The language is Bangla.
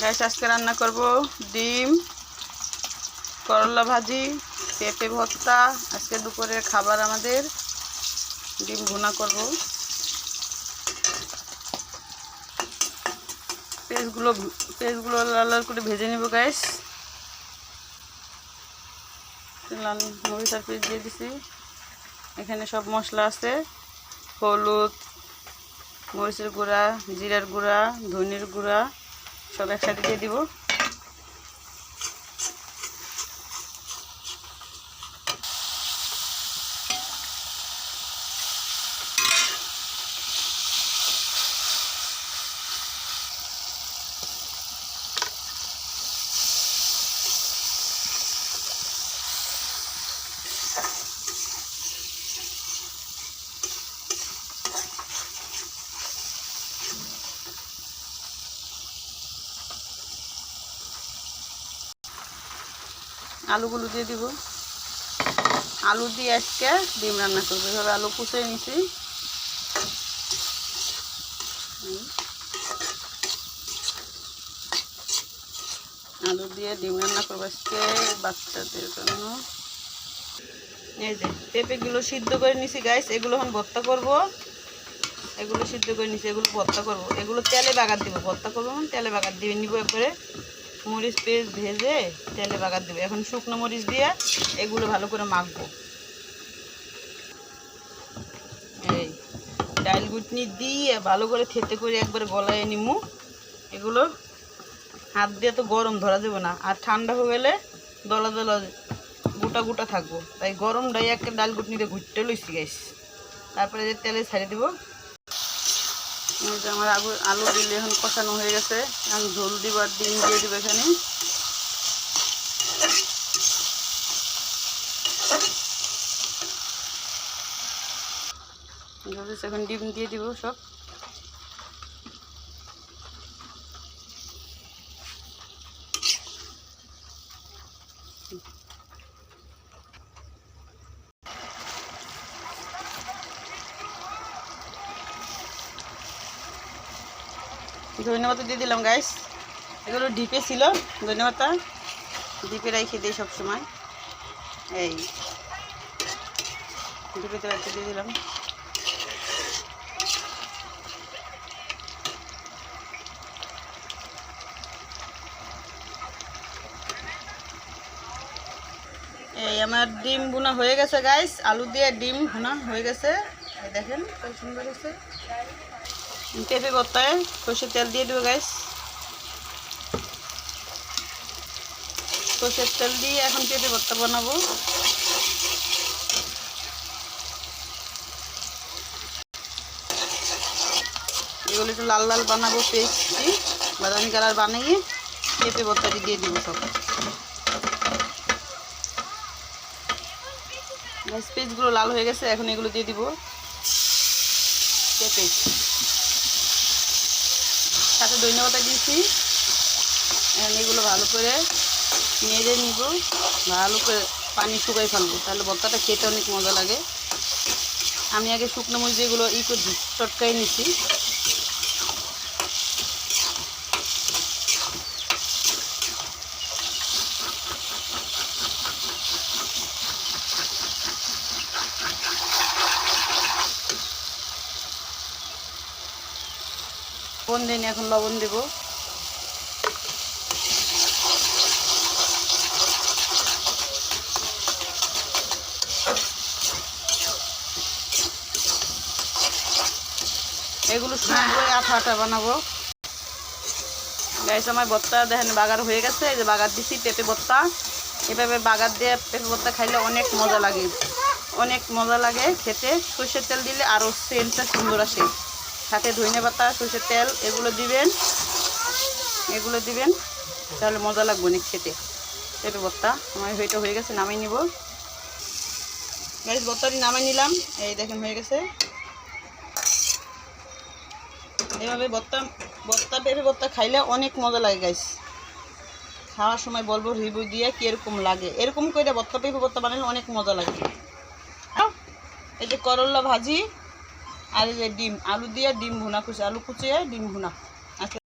গাইস আজকে রান্না করব ডিম, করলা ভাজি, পেঁপে ভর্তা। আজকে দুপুরের খাবার আমাদের ডিম ভুনা করব। পেঁয়াজগুলো লাল লাল করে ভেজে নেব গাইস। লাল মরিচ আর পেঁয়াজ দিয়ে দিছি। এখানে সব মশলা আছে, হলুদ, মরিচের গুঁড়া, জিরার গুঁড়া, ধনিয়ার গুঁড়া সব একসাথে দিয়ে দিব। আলুগুলো দিয়ে দিব। আলু দিয়ে আজকে ডিম রান্না করবো। এভাবে আলু কুচে নিছি। আলু দিয়ে ডিম রান্না করবো আজকে বাচ্চাদের জন্য। এই যে পেঁপেগুলো সিদ্ধ করে নিছি গাইস, এগুলো এখন ভর্তা করব। এগুলো সিদ্ধ করে নিছি, এগুলো ভর্তা করব। এগুলো তেলে বাগার দিব, ভর্তা করবো তেলে বাগার দিয়ে নিব। একবারে মরিচ পেস্ট ভেজে তেলে বাগার দেবো। এখন শুকনো মরিচ দিয়ে এগুলো ভালো করে মাখবো। এই ডাল গুটনি দিয়ে ভালো করে থেতে করে একবার গলায় নিমু। এগুলো হাত দিয়ে তো গরম ধরা যাবে না, আর ঠান্ডা হয়ে গেলে দলা দলা গোটা গোটা থাকবো। তাই গরমটাই একটা ডাল গুটনিতে ঘুরতে লইছি গাইস। তারপরে যে তেলে ছাড়িয়ে দেবো। আমার আলু দিলে এখন কষানো হয়ে গেছে। এখন ঝোল দিব আর ডিম দিয়ে দিব এখানে। এখন ডিম দিয়ে দিব সব। ধন্যবাদ দিয়ে দিলাম গাইস। এগুলো ডিপে ছিল, ধন্যবাদ ডিপে রাখি দিই সবসময়। এই ডিপেতে রাখতে দিয়ে দিলাম। এই আমার ডিম ভুনা হয়ে গেছে গাইস। আলু দিয়ে ডিম ভুনা হয়ে গেছে। এই দেখেন কত সুন্দর হয়েছে। পেঁপে ভর্তায় সরষের তেল দিয়ে দেবো গাইস। সরষের তেল দিয়ে এখন পেঁপে ভর্তা বানাবো। এগুলো একটু লাল লাল বানাবো, পেস্টি বাদামি কালার বানিয়ে পেঁপে ভর্তাটি দিয়ে দিব সব। পেঁয়াজগুলো লাল হয়ে গেছে, এখন এগুলো দিয়ে দিব পেঁপে। সাথে ধন্যবাদ দিয়েছি। এখন এগুলো ভালো করে নেড়ে নিব, ভালো করে পানি শুকাই ফেলবো, তাহলে ভর্তাটা খেতে অনেক মজা লাগে। আমি আগে শুকনো মরিচ এগুলো করে চটকাই নিছি। লবণ দিন, এখন লবণ দেব। এগুলো সুন্দর আঠা আঠা বানাবো গাইস। আমার ভর্তা দেখেন বাগার হয়ে গেছে। এই যে বাগার দিছি পেঁপে ভর্তা। এভাবে বাগার দিয়ে পেঁপে ভর্তা খাইলে অনেক মজা লাগে, অনেক মজা লাগে খেতে। সরষের তেল দিলে আরও সেন্টটা সুন্দর আসে। সাথে ধনে পাতা, সরষের তেল এগুলো দিবেন, তাহলে মজা লাগবে অনেক খেতে। পেঁপে ভর্তা আমার হইটা হয়ে গেছে, নামাই নিব গাইস। ভর্তাটি নামাই নিলাম। এই দেখেন হয়ে গেছে। এভাবে ভর্তা পেঁপে ভর্তা খাইলে অনেক মজা লাগে গাইস। খাওয়ার সময় বলবো রিভিউ দিয়ে কীরকম লাগে। এরকম করে ভর্তা পেঁপে ভর্তা বানালে অনেক মজা লাগে। এই যে করলা ভাজি আর এই যে ডিম, আলু দিয়ে ডিম ভুনা করছি, আলু কুচিয়ে ডিম ভুনা।